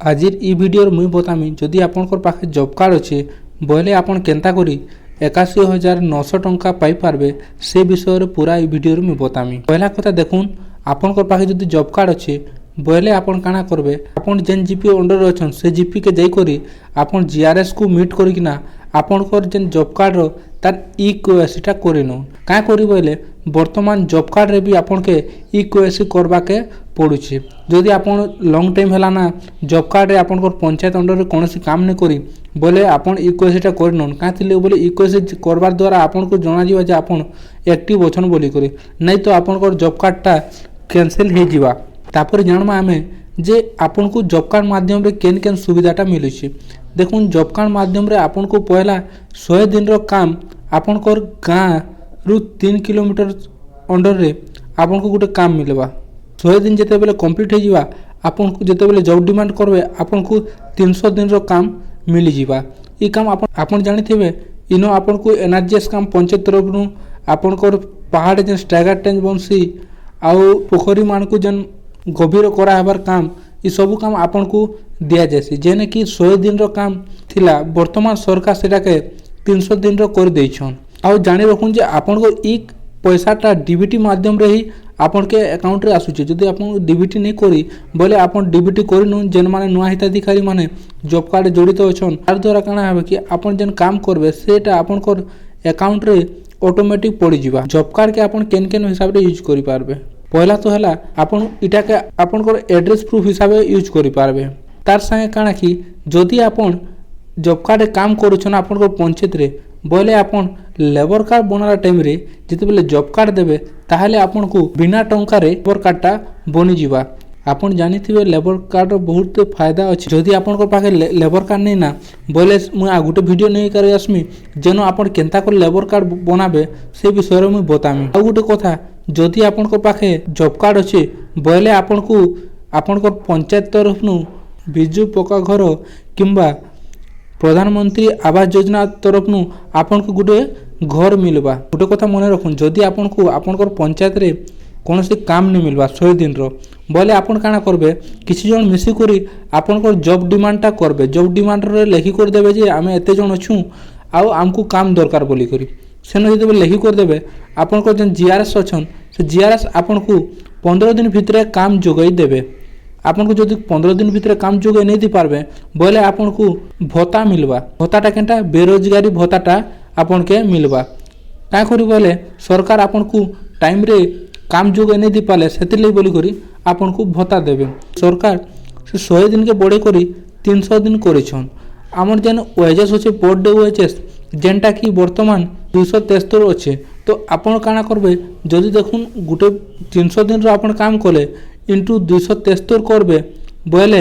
आजिर इ वीडियो मुई बतामी जदि आपनकर पाखे जॉब कार्ड अच्छे बोले आपन केंता करी 81,900 टंका पाई पारबे से विषय पूरा इ वीडियो मुई बतामी। पहला कथा देखुन आपनकर पाखे जदि जॉब कार्ड अच्छे बोले आपन काना करबे आपन जेन जीपी अंडर अछन से जीपी के जाई करी आपन जीआरएस को मीट करी किना आपनकर जेन जॉब कार्ड रो तार ई केवाईसी टा करिनो का करी बोले वर्तमान जॉब कार्ड रे भी आपन के ई केवाईसी करबा के पड़ुछि। जदि आपन लॉन्ग टाइम हैला ना जॉब कार्ड रे आपनकर पंचायत अंडर रे कोनोसी काम ने करी बोले आपन ई केवाईसी टा करिनोन का थिले बोले ई केवाईसी करबार द्वारा आपन को जणा जीवा जे आपन एक्टिव अछन बोली करी नै तो आपनकर जॉब कार्ड टा कैंसिल हे जीवा। तापर जानमा आमे जे आपन को जॉब कार्ड माध्यम रे केन केन सुविधाटा मिलुछि। देखुन जॉब कार्ड माध्यम रे आपन को पहला 100 दिन रो काम आपन कर गाँ रु 3 किलोमीटर अंडर रे आपन को गुटे काम मिलबा। 100 दिन जेते बेले कंप्लीट हे जीवा आपन को जेते बेले जॉब डिमांड करबे आपन को 300 दिन रो काम मिली जीवा। ई काम आपन जानि थिबे इनो आपन को एनआरजीएस काम पंचायत तरफ नु आपन को पहाड़ जे स्टैगर टेंज बनसी आउ पोखरी मान को जन गभीर करा हबार काम ई सब काम आपन को दिया जासी जेने कि 100 दिन रो काम थिला वर्तमान सरकार सेटा के 300 दिन रो कर देइछन। आउ जानि रखुन जे आपन को ई पैसाटा डीबीटी माध्यम रे ही आपन के अकाउंट रे आसुची। जदि आपन डीबीटी नहीं करी बोले आपन डीबीटी करिनु जेन माने नुआ हिताधिकारी माने जॉब कार्ड जड़ित अछन तार द्वारा काना हबे कि आपन जेन काम करबे सेटा आपन को अकाउंट रे ऑटोमेटिक पड़ी जीवा। जॉब कार्ड के आपन केन केन हिसाब रे यूज करि पारबे पहला तो हैला आपन इटा के आपन को एड्रेस प्रूफ हिसाब रे यूज करि पारबे। तार संगे काना कि जदि आपन जॉब कार्ड काम करूछन आपन को पंचायत रे बोले आपन लेबर कार्ड बनाला टाइम रे जते बेले जॉब कार्ड देबे ताहले आपन को बिना टंका रे लेबर कार्डटा बनि जीवा। आपन जानि थिबे लेबर कार्ड रो बहुत फायदा अछि। जदि आपन को पाखे लेबर कार्ड नै ना बोले मु आ गुटे वीडियो नै करे आसमी जेनो आपन केनता को लेबर कार्ड बनाबे से विषय रे मु बतामी। आ गुटे कथा जदि आपन को पाखे जॉब कार्ड अछि बोले आपन को पंचायत तरफ नु बिजु पक्का घर किंबा प्रधानमंत्री आवास योजना तरफ नु आपन को गुटे घर मिलबा। गुटे कथा मने रखुन जदि आपन को पंचायत रे कोनोसी काम नहीं मिलबा 100 दिन रो बोले आपन काना करबे किछि जन मिसी करी आपन को जॉब डिमांड टा करबे। जॉब डिमांड रे लेखि कर देबे जे आमे एते जन अछु आउ हमकु काम दरकार बोली करी सेनो जदि लेखि कर देबे आपन को जन जीआरएस अछन से जीआरएस आपन को 15 दिन भितरे काम जोगाई देबे। आपन को जदि 15 दिन भितरे काम जोगाई नहीं दि पारबे बोले आपन को भत्ता मिलबा। भत्ताटा केनटा बेरोजगारी भत्ताटा आपन के मिलबा। का करी बोले सरकार आपन को टाइम रे काम जोगाई नहीं दि पाले सेतिले बोली करी आपन को भत्ता देबे। सरकार से 100 दिन के बड़े करी 300 दिन करिछन। हमर जेन वेजेस होचे पर डे वेजेस जेनटा कि वर्तमान 273 अच्छे तो आपन काना करबे जदि देखुन गुटे 300 दिन रो आपन काम कले इंटू 273 करबे बोले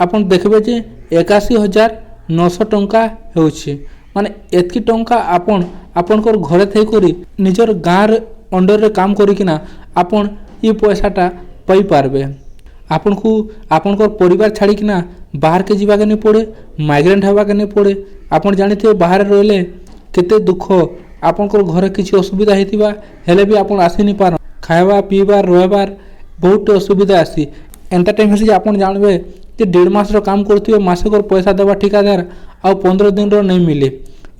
आपन देखबे जे 81,900 टंका होछि। माने एतकी टंका आपन को घरे थई करी निजर गाँ रे अंडर रे काम करी किना आपन ई पैसाटा पाई पारबे। आपन को परिवार छाड़ी किना बाहर के जीवा के नहीं पड़े माइग्रेंट हवा के नहीं पड़े। आपन जानि थे बाहर रहले केते दुख आपन को घरे किछि असुविधा हेतिबा हेले भी आपन आसी नहीं पार खाइबा पीबा रहबार बहुत असुविधा आसी। एंता टाइम हेसी आपन जानबे जे 1.5 मास रो काम करथिबे मासे को पैसा देबा ठिकादार आ 15 दिन रो नहीं मिले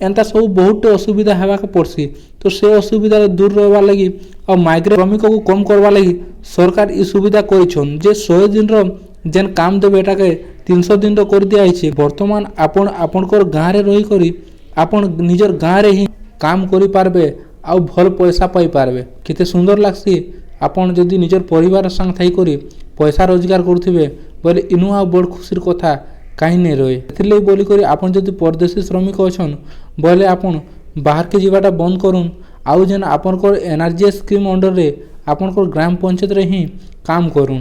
एंता सब बहुत असुविधा हेबा के पड़सी। तो से असुविधा दूर रहबा लगी और माइग्रेंट श्रमिक को कम करबा लगी सरकार ई सुविधा करिछन जे 100 दिन रो जेन काम देबे एटा के 300 दिन रो कर दिया आइछे। वर्तमान आपन को गाँ रे रही करी आपन निजर गाँ रे ही काम करि पारबे आ भल पैसा पाई पारबे। केते सुंदर लागसी आपन जदि निजर परिवार संग थाई करी पैसा रोजगार करथिबे बोले इनु आ बड़ खुशीर कथा काहे नै रहे। एथिले बोली करी आपन जदि परदेशी श्रमिक अछन बोले आपन बाहर के जीवाटा बंद करूँ आउ जेन आपन को एनआरजीएस स्कीम अंडर रे आपन को ग्राम पंचायत रे ही काम करूँ।